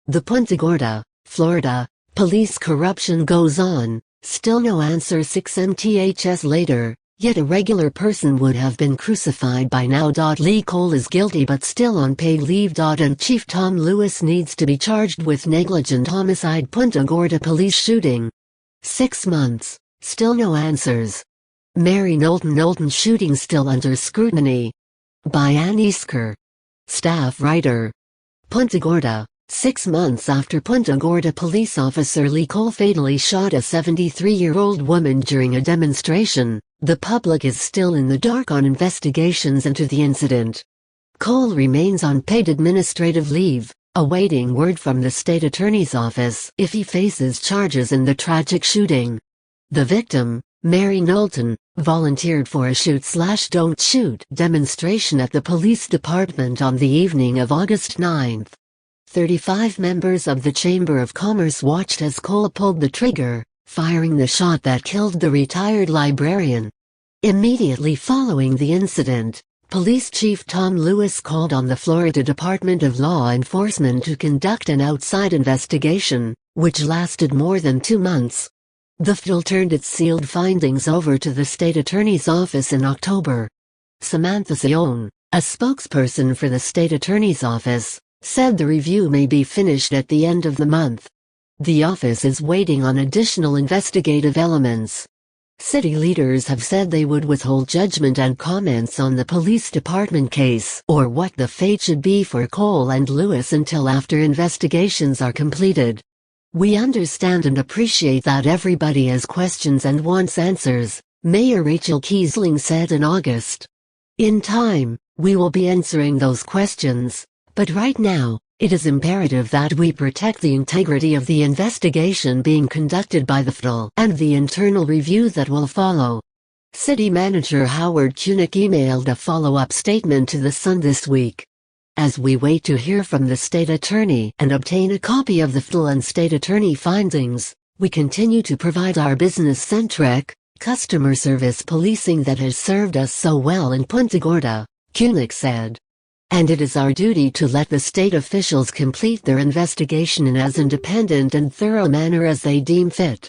The Punta Gorda, Florida, police corruption goes on, still no answer 6 mths later, yet a regular person would have been crucified by now. Lee Coel is guilty but still on paid leave. And Chief Tom Lewis needs to be charged with negligent homicide. Punta Gorda police shooting. 6 months, still no answers. Mary Knowlton shooting still under scrutiny. By Ann Easker. Staff writer. Punta Gorda. 6 months after Punta Gorda police officer Lee Coel fatally shot a 73-year-old woman during a demonstration, the public is still in the dark on investigations into the incident. Coel remains on paid administrative leave, awaiting word from the state attorney's office if he faces charges in the tragic shooting. The victim, Mary Knowlton, volunteered for a shoot/don't shoot demonstration at the police department on the evening of August 9. 35 members of the Chamber of Commerce watched as Coel pulled the trigger, firing the shot that killed the retired librarian. Immediately following the incident, Police Chief Tom Lewis called on the Florida Department of Law Enforcement to conduct an outside investigation, which lasted more than 2 months. The FDL turned its sealed findings over to the state attorney's office in October. Samantha Sion, a spokesperson for the state attorney's office, said the review may be finished at the end of the month. The office is waiting on additional investigative elements. City leaders have said they would withhold judgment and comments on the police department case or what the fate should be for Coel and Lewis until after investigations are completed. "We understand and appreciate that everybody has questions and wants answers," Mayor Rachel Kiesling said in August. "In time, we will be answering those questions. But right now, it is imperative that we protect the integrity of the investigation being conducted by the FDL and the internal review that will follow." City Manager Howard Kunick emailed a follow-up statement to The Sun this week. "As we wait to hear from the state attorney and obtain a copy of the FDL and state attorney findings, we continue to provide our business-centric, customer service policing that has served us so well in Punta Gorda," Kunick said. "And it is our duty to let the state officials complete their investigation in as independent and thorough manner as they deem fit."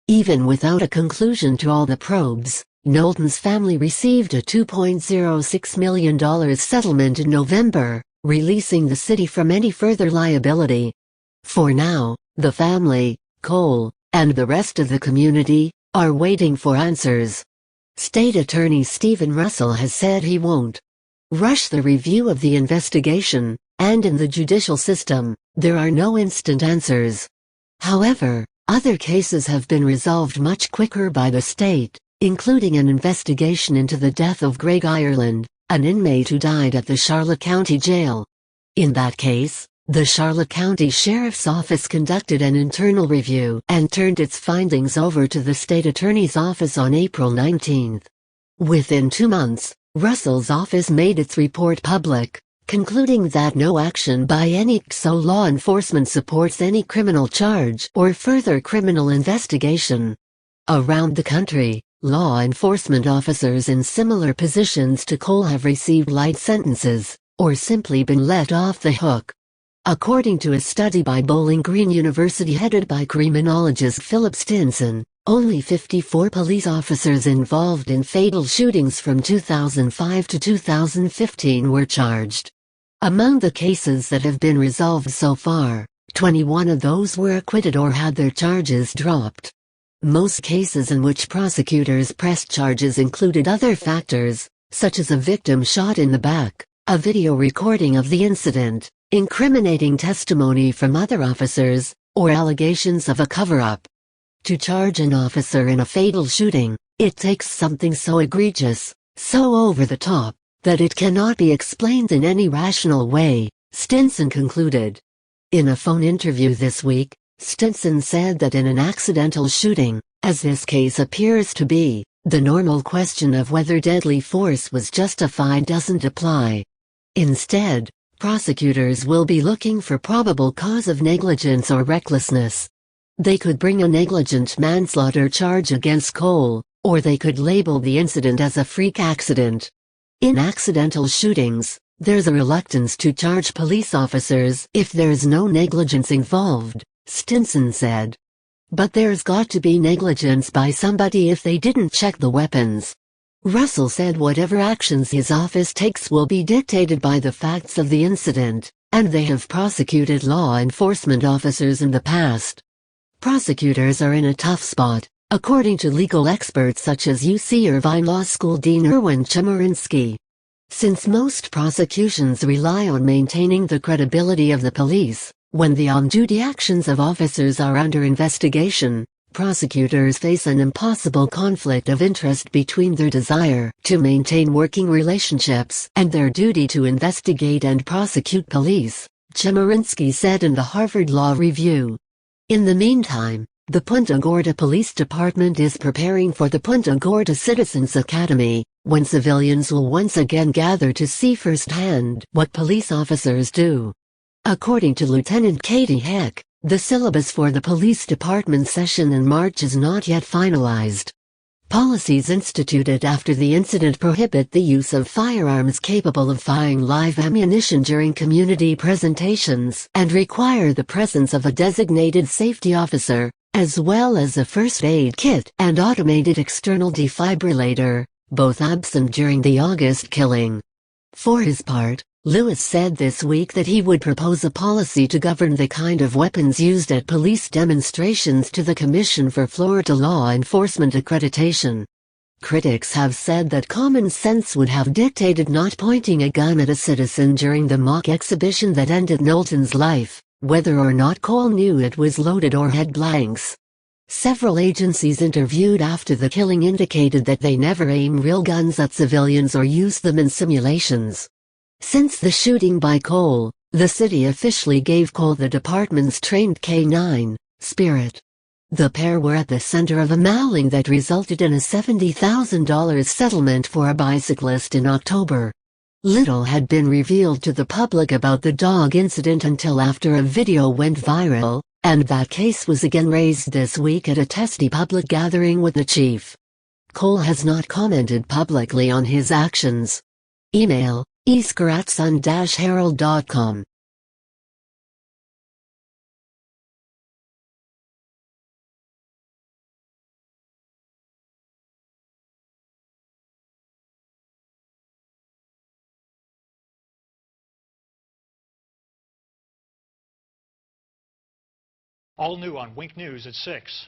Even without a conclusion to all the probes, Knowlton's family received a $2.06 million settlement in November, releasing the city from any further liability. For now, the family, Coel, and the rest of the community, are waiting for answers. State Attorney Stephen Russell has said he won't rush the review of the investigation, and in the judicial system, there are no instant answers. However, other cases have been resolved much quicker by the state, including an investigation into the death of Greg Ireland, an inmate who died at the Charlotte County Jail. In that case, the Charlotte County Sheriff's Office conducted an internal review and turned its findings over to the state attorney's office on April 19. Within 2 months, Russell's office made its report public, concluding that no action by any XO law enforcement supports any criminal charge or further criminal investigation. Around the country, law enforcement officers in similar positions to Coel have received light sentences, or simply been let off the hook. According to a study by Bowling Green University headed by criminologist Philip Stinson, only 54 police officers involved in fatal shootings from 2005 to 2015 were charged. Among the cases that have been resolved so far, 21 of those were acquitted or had their charges dropped. Most cases in which prosecutors pressed charges included other factors, such as a victim shot in the back, a video recording of the incident, incriminating testimony from other officers, or allegations of a cover-up. To charge an officer in a fatal shooting, it takes something so egregious, so over the top, that it cannot be explained in any rational way, Stinson concluded. In a phone interview this week, Stinson said that in an accidental shooting, as this case appears to be, the normal question of whether deadly force was justified doesn't apply. Instead, prosecutors will be looking for probable cause of negligence or recklessness. They could bring a negligent manslaughter charge against Coel, or they could label the incident as a freak accident. In accidental shootings, There's a reluctance to charge police officers if there's no negligence involved, Stinson said. But there's got to be negligence by somebody if they didn't check the weapons. Russell said whatever actions his office takes will be dictated by the facts of the incident, and they have prosecuted law enforcement officers in the past. Prosecutors are in a tough spot, according to legal experts such as UC Irvine Law School Dean Erwin Chemerinsky. Since most prosecutions rely on maintaining the credibility of the police, when the on-duty actions of officers are under investigation, prosecutors face an impossible conflict of interest between their desire to maintain working relationships and their duty to investigate and prosecute police, Chemerinsky said in the Harvard Law Review. In the meantime, the Punta Gorda Police Department is preparing for the Punta Gorda Citizens Academy, when civilians will once again gather to see firsthand what police officers do. According to Lieutenant Katie Heck, the syllabus for the police department session in March is not yet finalized. Policies instituted after the incident prohibit the use of firearms capable of firing live ammunition during community presentations and require the presence of a designated safety officer, as well as a first aid kit and automated external defibrillator, both absent during the August killing. For his part, Lewis said this week that he would propose a policy to govern the kind of weapons used at police demonstrations to the Commission for Florida Law Enforcement Accreditation. Critics have said that common sense would have dictated not pointing a gun at a citizen during the mock exhibition that ended Knowlton's life, whether or not Coel knew it was loaded or had blanks. Several agencies interviewed after the killing indicated that they never aim real guns at civilians or use them in simulations. Since the shooting by Coel, the city officially gave Coel the department's trained K-9, Spirit. The pair were at the center of a mauling that resulted in a $70,000 settlement for a bicyclist in October. Little had been revealed to the public about the dog incident until after a video went viral, and that case was again raised this week at a testy public gathering with the chief. Coel has not commented publicly on his actions. Email esker@sun-herald.com. All new on Wink News at 6.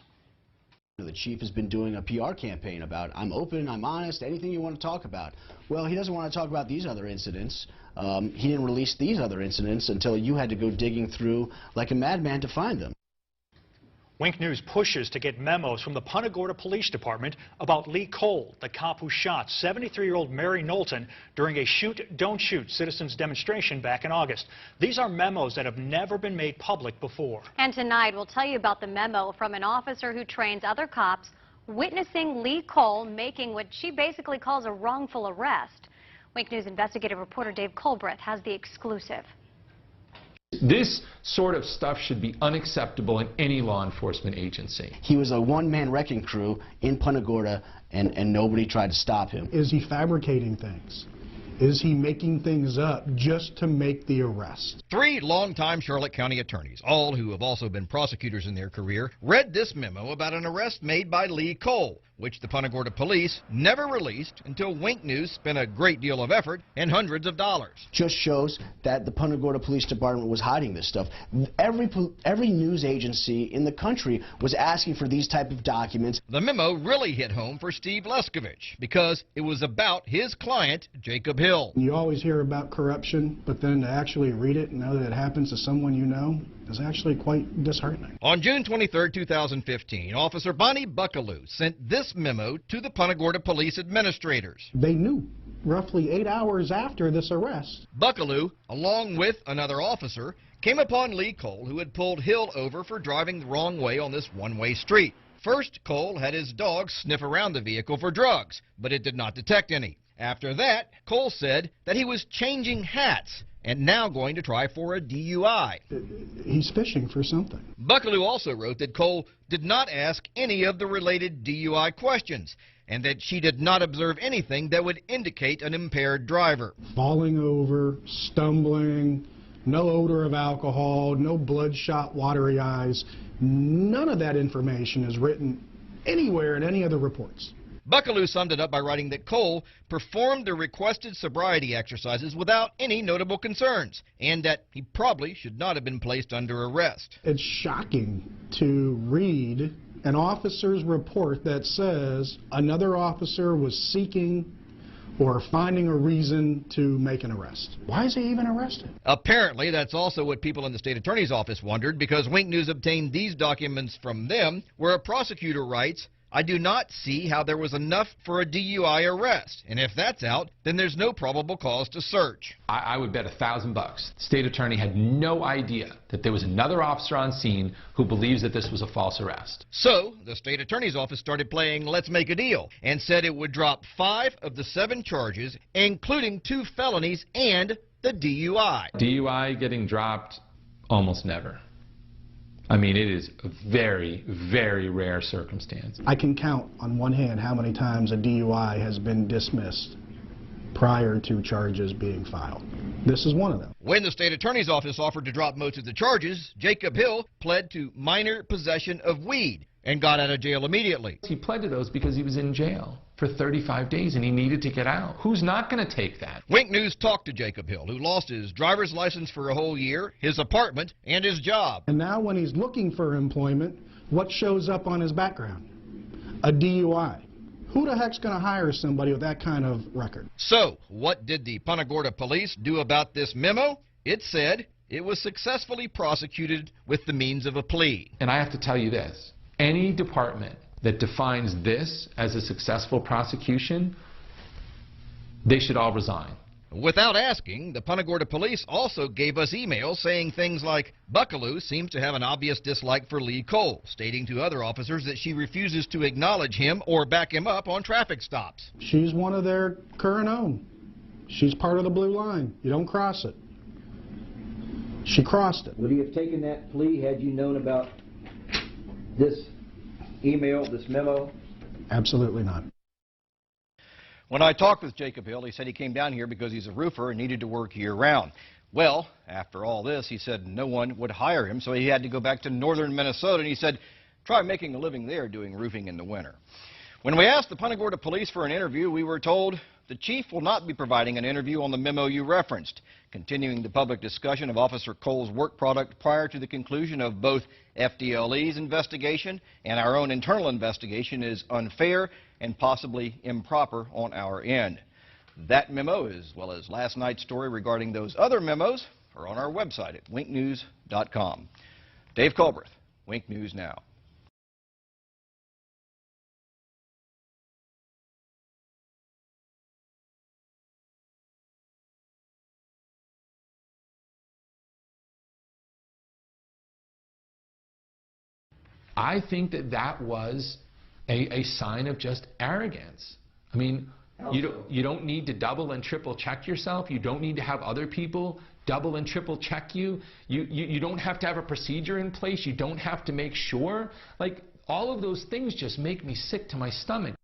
The chief has been doing a PR campaign about, I'm open, I'm honest, anything you want to talk about. Well, he doesn't want to talk about these other incidents. He didn't release these other incidents until you had to go digging through like a madman to find them. Wink News pushes to get memos from the Punta Gorda Police Department about Lee Coel, the cop who shot 73-year-old Mary Knowlton during a shoot, don't shoot citizens demonstration back in August. These are memos that have never been made public before. And tonight we'll tell you about the memo from an officer who trains other cops witnessing Lee Coel making what she basically calls a wrongful arrest. Wink News investigative reporter Dave Colbreth has the exclusive. This sort of stuff should be unacceptable in any law enforcement agency. He was a one-man wrecking crew in Punta Gorda, and nobody tried to stop him. Is he fabricating things? Is he making things up just to make the arrest? 3 longtime Charlotte County attorneys, all who have also been prosecutors in their career, read this memo about an arrest made by Lee Coel, which the Punta Gorda police never released until Wink News spent a great deal of effort and hundreds of dollars. Just shows that the Punta Gorda Police Department was hiding this stuff. Every news agency in the country was asking for these type of documents. The memo really hit home for Steve Leskovich because it was about his client, Jacob Hill. You always hear about corruption, but then to actually read it and know that it happens to someone you know is actually quite disheartening. On June 23, 2015, Officer Bonnie Buckaloo sent this memo to the Punta Gorda police administrators. They knew roughly 8 hours after this arrest. Buckaloo, along with another officer, came upon Lee Coel, who had pulled Hill over for driving the wrong way on this one-way street. First, Coel had his dog sniff around the vehicle for drugs, but it did not detect any. After that, Coel said that he was changing hats and now going to try for a DUI. He's fishing for something. Buckaloo also wrote that Coel did not ask any of the related DUI questions. and that she did not observe anything that would indicate an impaired driver. Falling over, stumbling, no odor of alcohol, no bloodshot, watery eyes. None of that information is written anywhere in any of the reports. Buckaloo summed it up by writing that Coel performed the requested sobriety exercises without any notable concerns, and that he probably should not have been placed under arrest. It's shocking to read an officer's report that says another officer was seeking or finding a reason to make an arrest. Why is he even arrested? Apparently, that's also what people in the state attorney's office wondered, because Wink News obtained these documents from them, where a prosecutor writes, "I do not see how there was enough for a DUI arrest, and if that's out, then there's no probable cause to search." I would bet $1,000 the state attorney had no idea that there was another officer on scene who believes that this was a false arrest. So, the state attorney's office started playing Let's Make a Deal and said it would drop 5 of the 7 charges, including 2 felonies and the DUI. DUI getting dropped? Almost never. I mean, it is a very, very rare circumstance. I can count on one hand how many times a DUI has been dismissed prior to charges being filed. This is one of them. When the state attorney's office offered to drop most of the charges, Jacob Hill pled to minor possession of weed and got out of jail immediately. He pled to those because he was in jail for 35 days and he needed to get out. Who's not going to take that? Wink News talked to Jacob Hill, who lost his driver's license for a whole year, his apartment, and his job. And now when he's looking for employment, what shows up on his background? A DUI. Who the heck's going to hire somebody with that kind of record? So, what did the Punta Gorda police do about this memo? It said it was successfully prosecuted with the means of a plea. And I have to tell you this. Any department that defines this as a successful prosecution, they should all resign. Without asking, the Punta Gorda police also gave us emails saying things like, "Buckaloo seems to have an obvious dislike for Lee Coel," stating to other officers that she refuses to acknowledge him or back him up on traffic stops. She's one of their current own. She's part of the blue line. You don't cross it. She crossed it. Would he have taken that plea had you known about this email, this memo? Absolutely not. When I talked with Jacob Hill, he said he came down here because he's a roofer and needed to work year-round. Well, after all this, he said no one would hire him, so he had to go back to northern Minnesota, and he said, try making a living there doing roofing in the winter. When we asked the Punta Gorda police for an interview, we were told the chief will not be providing an interview on the memo you referenced, continuing the public discussion of Officer Coel's work product prior to the conclusion of both FDLE's investigation and our own internal investigation is unfair and possibly improper on our end. That memo, as well as last night's story regarding those other memos, are on our website at winknews.com. Dave Colbreth, Wink News Now. I think that that was a sign of just arrogance. I mean, you don't need to double and triple check yourself. You don't need to have other people double and triple check you. You don't have to have a procedure in place. You don't have to make sure. Like, all of those things just make me sick to my stomach.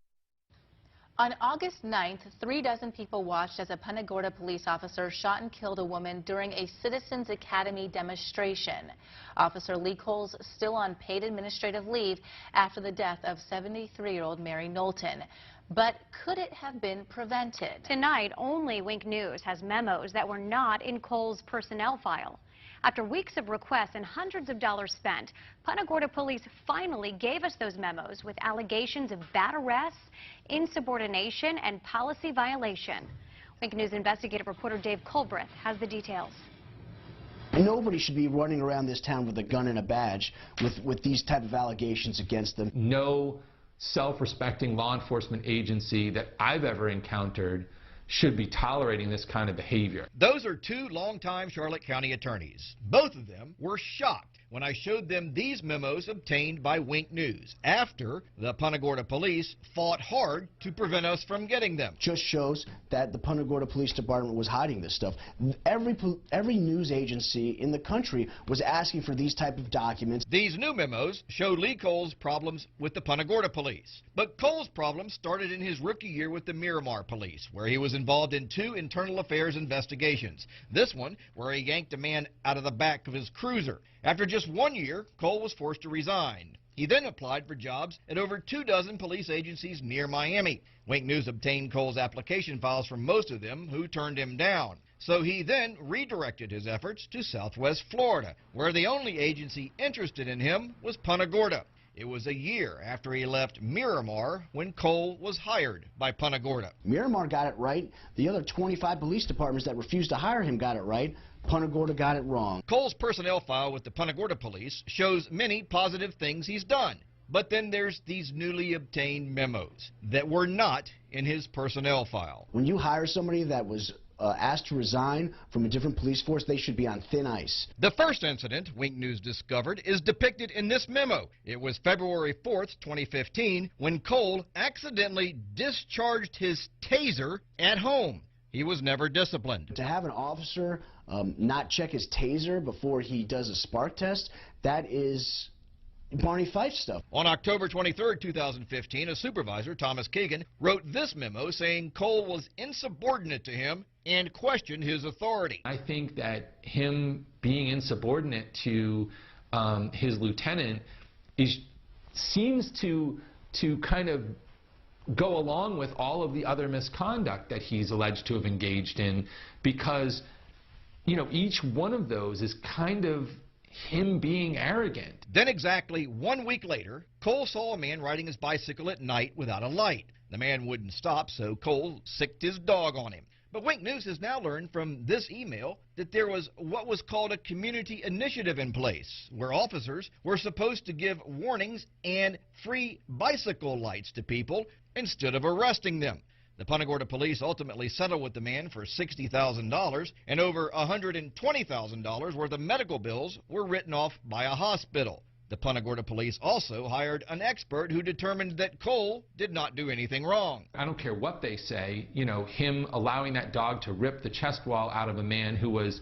On August 9th, 3 dozen people watched as a Punta Gorda police officer shot and killed a woman during a Citizens Academy demonstration. Officer Lee Coel's still on paid administrative leave after the death of 73-year-old Mary Knowlton. But could it have been prevented? Tonight, only Wink News has memos that were not in Coel's personnel file. After weeks of requests and hundreds of dollars spent, Punta Gorda police finally gave us those memos with allegations of bad arrests, insubordination, and policy violation. Wink News investigative reporter Dave Colbreth has the details. Nobody should be running around this town with a gun and a badge with these type of allegations against them. No self-respecting law enforcement agency that I've ever encountered should be tolerating this kind of behavior. Those are two longtime Charlotte County attorneys. Both of them were shocked when I showed them these memos obtained by Wink News after the Punta Gorda police fought hard to prevent us from getting them. Just shows that the Punta Gorda Police Department was hiding this stuff. Every news agency in the country was asking for these type of documents. These new memos show Lee Cole's problems with the Punta Gorda police. But Cole's problems started in his rookie year with the Miramar police, where he was involved in 2 internal affairs investigations. This one, where he yanked a man out of the back of his cruiser. After just 1 year, Cole was forced to resign. He then applied for jobs at over 24 police agencies near Miami. Wink News obtained Cole's application files from most of them, who turned him down. So he then redirected his efforts to Southwest Florida, where the only agency interested in him was Punta Gorda. It was a year after he left Miramar when Cole was hired by Punta Gorda. Miramar got it right. The other 25 police departments that refused to hire him got it right. Punta Gorda got it wrong. Cole's personnel file with the Punta Gorda police shows many positive things he's done. But then there's these newly obtained memos that were not in his personnel file. When you hire somebody that was asked to resign from a different police force, they should be on thin ice. The first incident Wink News discovered is depicted in this memo. It was February 4th, 2015, when Cole accidentally discharged his taser at home. He was never disciplined. To have an officer not check his taser before he does a spark test, that is Barney Fife stuff. On October 23, 2015, a supervisor, Thomas Keegan, wrote this memo saying Cole was insubordinate to him and questioned his authority. I think that him being insubordinate to his lieutenant seems to kind of go along with all of the other misconduct that he's alleged to have engaged in, because, you know, each one of those is kind of him being arrogant. Then exactly 1 week later, Cole saw a man riding his bicycle at night without a light. The man wouldn't stop, so Cole sicked his dog on him. But Wink News has now learned from this email that there was what was called a community initiative in place, where officers were supposed to give warnings and free bicycle lights to people instead of arresting them. The Punta Gorda police ultimately settled with the man for $60,000, and over $120,000 worth of medical bills were written off by a hospital. The Punta Gorda police also hired an expert who determined that Cole did not do anything wrong. I don't care what they say, you know, him allowing that dog to rip the chest wall out of a man who was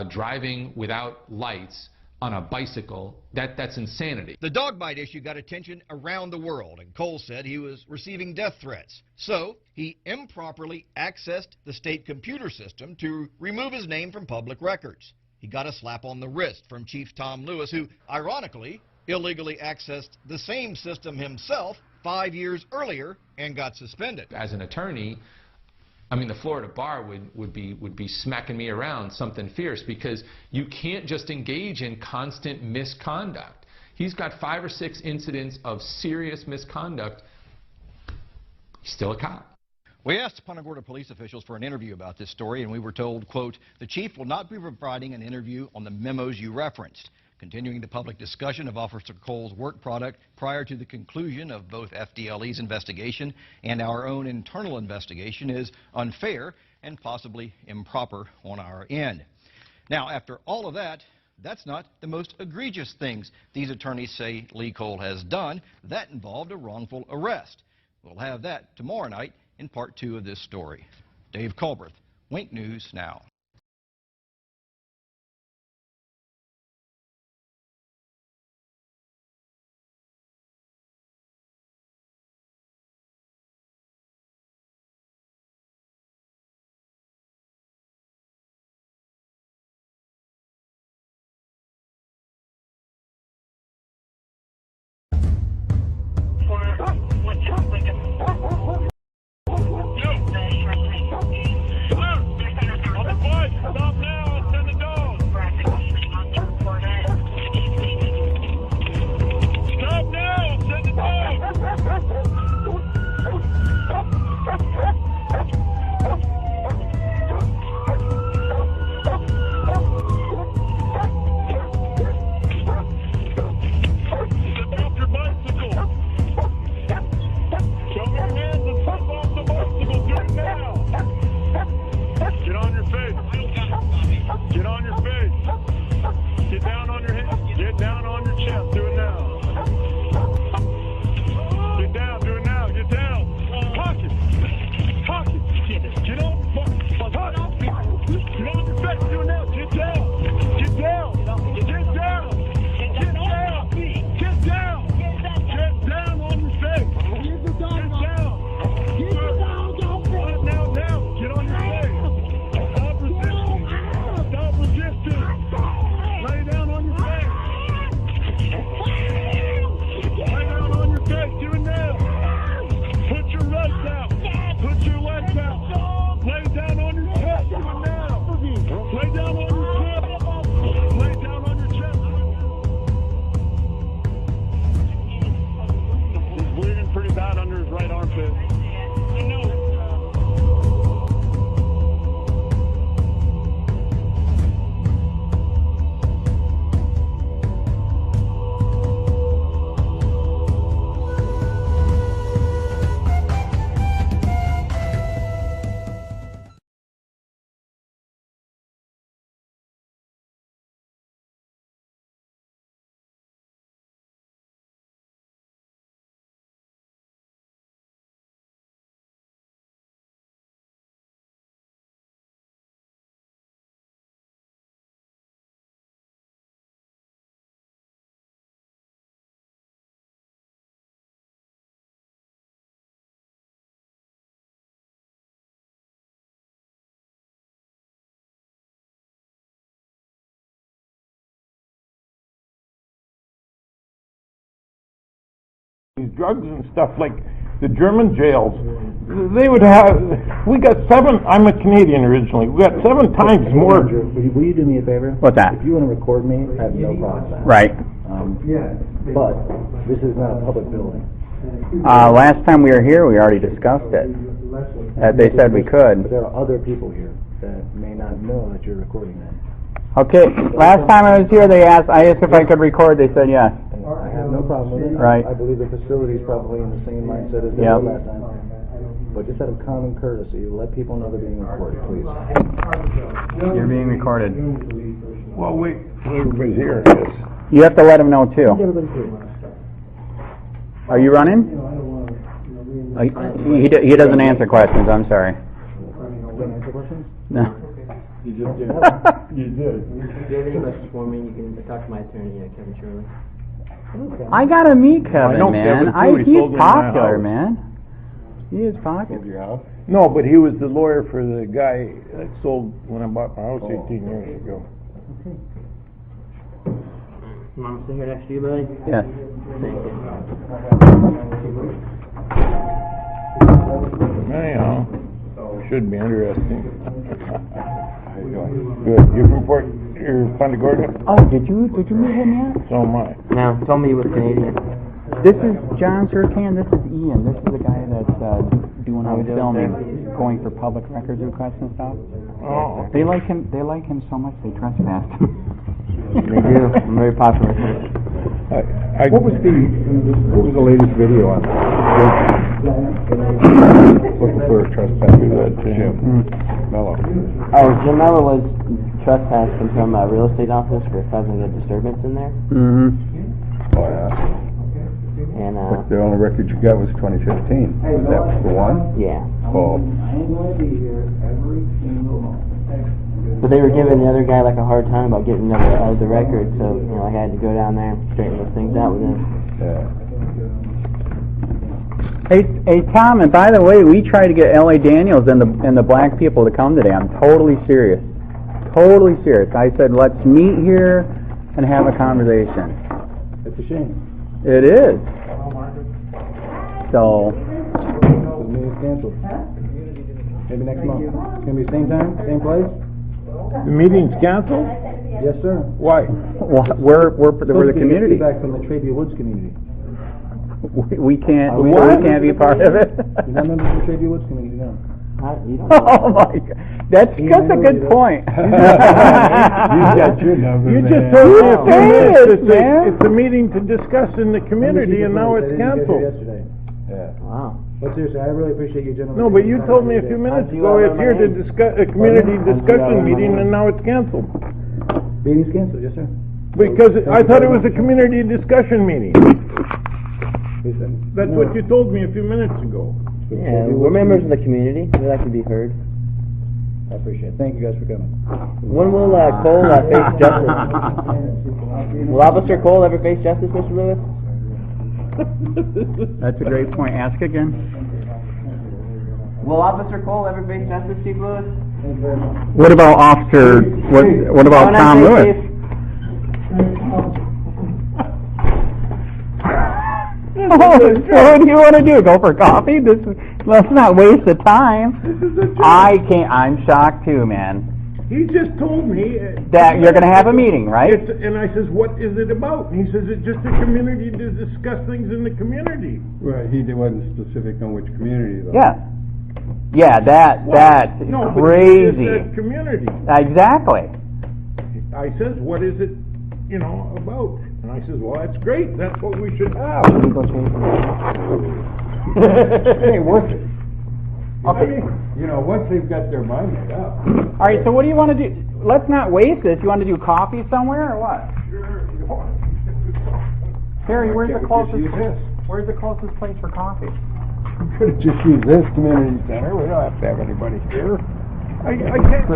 driving without lights on a bicycle, that's insanity. The dog bite issue got attention around the world, and Cole said he was receiving death threats. So he improperly accessed the state computer system to remove his name from public records. He got a slap on the wrist from Chief Tom Lewis, who, ironically, illegally accessed the same system himself 5 years earlier and got suspended. As an attorney, I mean, the Florida bar would be smacking me around something fierce, because you can't just engage in constant misconduct. He's got 5 or 6 incidents of serious misconduct. He's still a cop. We asked Punta Gorda police officials for an interview about this story, and we were told, quote, "The chief will not be providing an interview on the memos you referenced. Continuing the public discussion of Officer Cole's work product prior to the conclusion of both FDLE's investigation and our own internal investigation is unfair and possibly improper on our end." Now, after all of that, that's not the most egregious things these attorneys say Lee Cole has done. That involved a wrongful arrest. We'll have that tomorrow night in part 2 of this story. Dave Culbreth, Wink News Now. these drugs and stuff like the German jails, they would have, we got 7, I'm a Canadian originally, we got 7 times more. Will you do me a favor? What's that? If you want to record me, I have no problem with that. Right. But this is not a public building. Last time we were here, we already discussed it. They said we could. But there are other people here that may not know that you're recording them. Okay, last time I was here, I asked if I could record, they said yes. I have no problem with it. Right. I believe the facility is probably in the same mindset as they were last time. But just out of common courtesy, let people know they're being recorded, please. You're being recorded. Well, everybody's here. You have to let them know too. Everybody's Are you running? He doesn't answer questions, I'm sorry. Don't answer questions? No. You just did. You did. If you have any questions for me, you can talk to my attorney, Kevin Shirley. I gotta meet Kevin, man. He's popular, house. man. He is popular. Your house? No, but he was the lawyer for the guy that sold when I bought my house 18 years ago. Okay. You want me to sit here next to you, buddy? Yes. Thank you. Anyhow, should be interesting. Good. You're from Punta Gorda? Oh, did you meet him yet? So am I. No, he told me he was Canadian. This is John Surcan. This is Ian. This is the guy that's doing all the filming, going for public records requests and stuff. Oh. They like him. They like him so much they trespass him. They do. I'm very popular. What was the latest video on looking for a trespass? Jim Mello. Oh, Jim Mello was trespassed from a real estate office for causing a disturbance in there. Mm-hmm. Oh, yeah. And but the only record you got was 2015. That was the one? Yeah. Oh. But they were giving the other guy like a hard time about getting the record, so I had to go down there and straighten those things out with him. Yeah. Hey, Tom, and by the way, we tried to get L.A. Daniels and the black people to come today. I'm totally serious. Totally serious. I said, let's meet here and have a conversation. It's a shame. It is. So. The meeting's canceled. Maybe next month. It's going to be same time, same place? The meeting's canceled? Yes, sir. Why? We're the community. Feedback from the Traby Woods community. We can't be part of it. You're not members of the Traby Woods community, no. Oh my God, that's a good point. You got your number. You just told me a few minutes. It's a meeting to discuss in the community, and now it's canceled. Yeah. Wow. But seriously, I really appreciate you gentlemen. No, but you told me a few minutes ago it's here to discuss a community discussion meeting, and now it's canceled. Meeting's canceled, yes, sir. Because I thought it was a community discussion meeting. That's what you told me a few minutes ago. Yeah, we're members of the community. We like to be heard. I appreciate it. Thank you guys for coming. When will Coel face justice? Will Officer Coel ever face justice, Mr. Lewis? That's a great point. Ask again. Will Officer Coel ever face justice, Chief Lewis? What about Officer? What about Tom Lewis? What do you want to do? Go for coffee? Let's not waste the time. I can't. I'm shocked too, man. He just told me that you're going to have a meeting, right? And I says, what is it about? And he says, it's just a community to discuss things in the community. Right, he wasn't specific on which community, though. Yeah. Yeah, that's crazy. But it's community. Exactly. I says, what is it, about? And I says, well, that's great. That's what we should have. It ain't worth it. Okay. Once they've got their mind made up. All right, so what do you want to do? Let's not waste this. You want to do coffee somewhere or what? Sure. Harry, where's the closest place for coffee? We could have just used this community center. We don't have to have anybody here. I can't.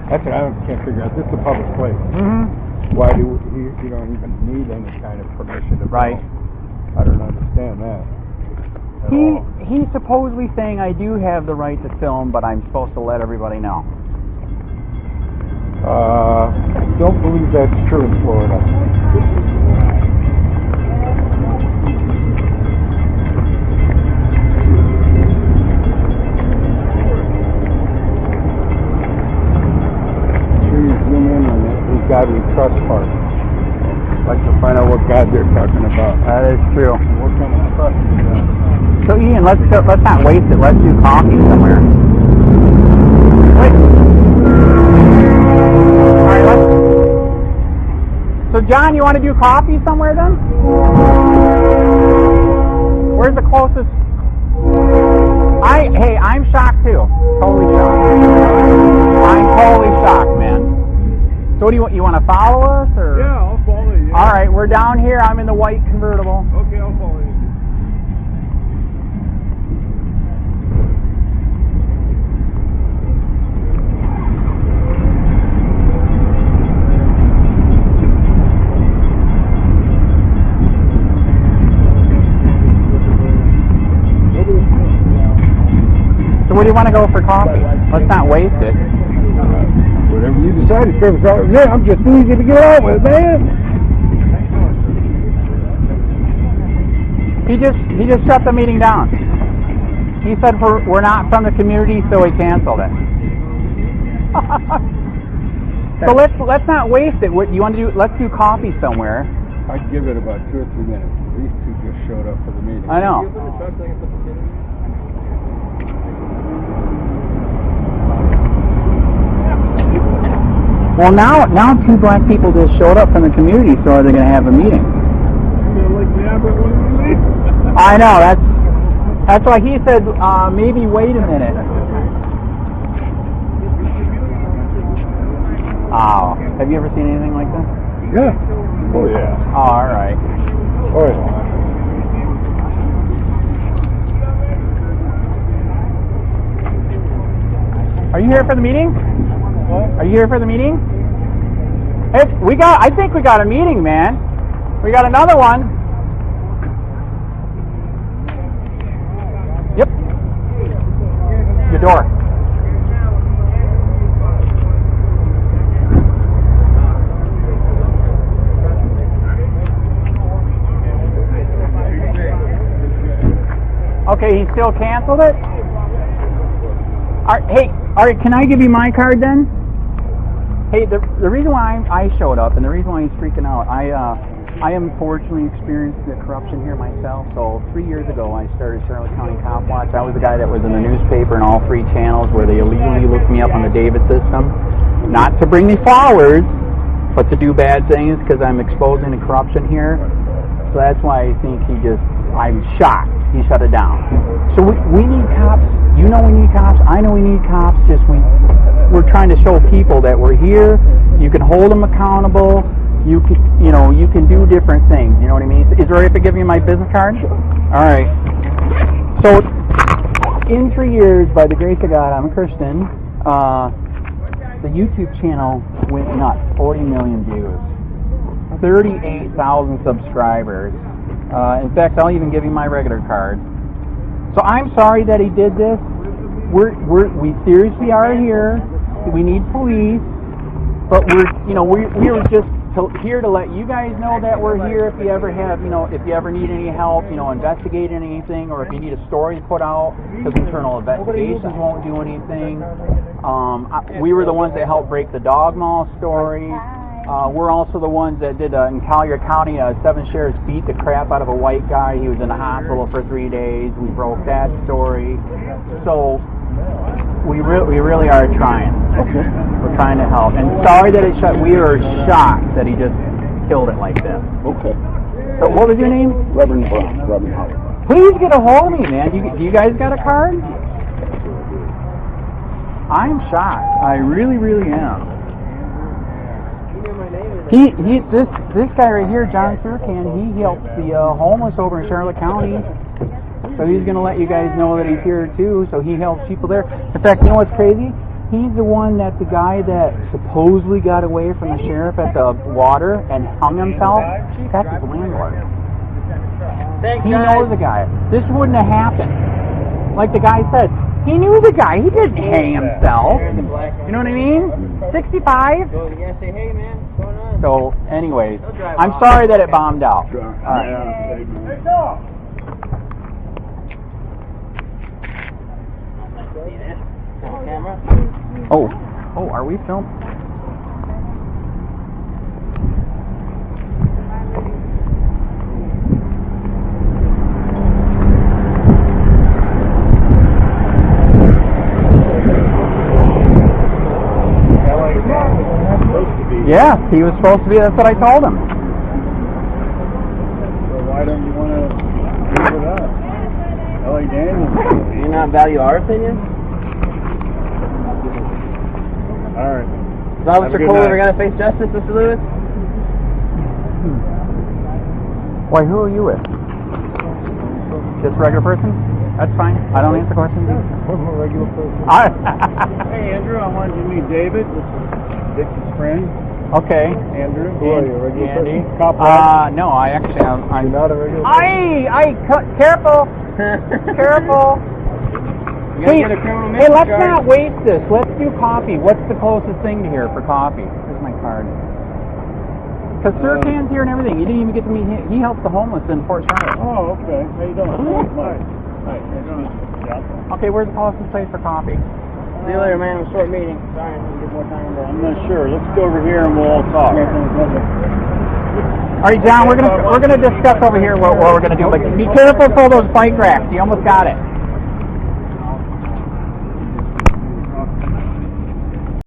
That's what I can't figure out. This is a public place. Mm-hmm. Why do you don't even need any kind of permission to Right. film? I don't understand that. He's supposedly saying I do have the right to film, but I'm supposed to let everybody know. Don't believe that's true in Florida. God we trust part. I'd like to find out what God they're talking about. That is true. What kind of trust is that? So Ian, let's not waste it. Let's do coffee somewhere. Wait. All right, so John, you want to do coffee somewhere then? Where's the closest? Hey, I'm shocked too. Totally shocked. I'm totally shocked, man. So what do you want to follow us or? Yeah, I'll follow you. All right, we're down here. I'm in the white convertible. Okay, I'll follow you. So where do you want to go for coffee? Let's not waste it. Whatever you decide, it's perfect. Yeah, I'm just easy to get out with, man. He just shut the meeting down. He said we're not from the community, so he canceled it. So let's not waste it. What you want to do? Let's do coffee somewhere. I'd give it about 2 or 3 minutes. These two just showed up for the meeting. I know. Well, now 2 black people just showed up from the community, so are they going to have a meeting? I know, that's why he said maybe wait a minute. Oh, have you ever seen anything like this? Yeah. Oh yeah. Oh, all right. Oh yeah. Are you here for the meeting? What? Are you here for the meeting? Hey, I think we got a meeting, man. We got another one. Yep. Your door. Okay, he still canceled it? All right, can I give you my card then? Hey, the reason why I showed up and the reason why he's freaking out, I unfortunately experienced the corruption here myself. So 3 years ago, I started Charlotte County COPWATCH. I was the guy that was in the newspaper and all 3 channels where they illegally looked me up on the David system. Not to bring me flowers, but to do bad things because I'm exposing the corruption here. So that's why I think I'm shocked. He shut it down. So we need cops. You know we need cops. I know we need cops. We're trying to show people that we're here. You can hold them accountable. You can do different things. You know what I mean? Is it all right if I give you my business card? All right. So in 3 years, by the grace of God, I'm a Christian. The YouTube channel went nuts. 40 million views. 38,000 subscribers. In fact, I'll even give you my regular card. So I'm sorry that he did this. We seriously are here. We need police, but we were just here to let you guys know that we're here. If you ever have, if you ever need any help, investigating anything, or if you need a story put out, because internal investigations won't do anything. We were the ones that helped break the dog mall story. We're also the ones that did in Collier County, 7 sheriffs beat the crap out of a white guy. He was in the hospital for 3 days. We broke that story. So we really are trying. Okay. We're trying to help. And sorry that it shut. We are shocked that he just killed it like this. Okay. So what was your name? Reverend Brown. Reverend Howard. Please get a hold of me, man. Do you guys got a card? I'm shocked. I really, really am. This guy right here, John Surcan, he helps the homeless over in Charlotte County. So he's going to let you guys know that he's here too. So he helps people there. In fact, you know what's crazy? He's the one that's the guy that supposedly got away from the sheriff at the water and hung himself. That's his landlord. He knows the guy. This wouldn't have happened. Like the guy said, he knew the guy. He didn't hang himself. You know what I mean? 65? So, anyways, I'm sorry that it bombed out. All right. Oh, are we filming? Yes, he was supposed to be. That's what I told him. So why don't you want to give it up? L.A. Daniels. Do you not value our opinion? All right. Is Officer Coel ever going to face justice, Mr. Lewis? Why, who are you with? Just a regular person? That's fine. I don't answer questions. I'm a regular person. Hey, Andrew, I wanted you to meet David. This is Dixie's friend. Okay. Andrew. Who are you, a regular Andy. person? COPWATCH? No, I actually am. You're not a regular person? Careful. Careful. Hey, let's not waste this. Let's do coffee. What's the closest thing to here for coffee? Here's my card. Because Sir Can's here and everything. You didn't even get to meet him. He helps the homeless in Fort Charlotte. Oh, okay. How you doing? Nice. Nice to meet you. Yeah. Okay, where's the closest place for coffee? See you later, man. It was a short meeting. Sorry, I didn't get more time to... I'm not sure. Let's go over here and we'll all talk. All right, John, we're gonna discuss over here what we're gonna do. But be careful for those bike racks. You almost got it.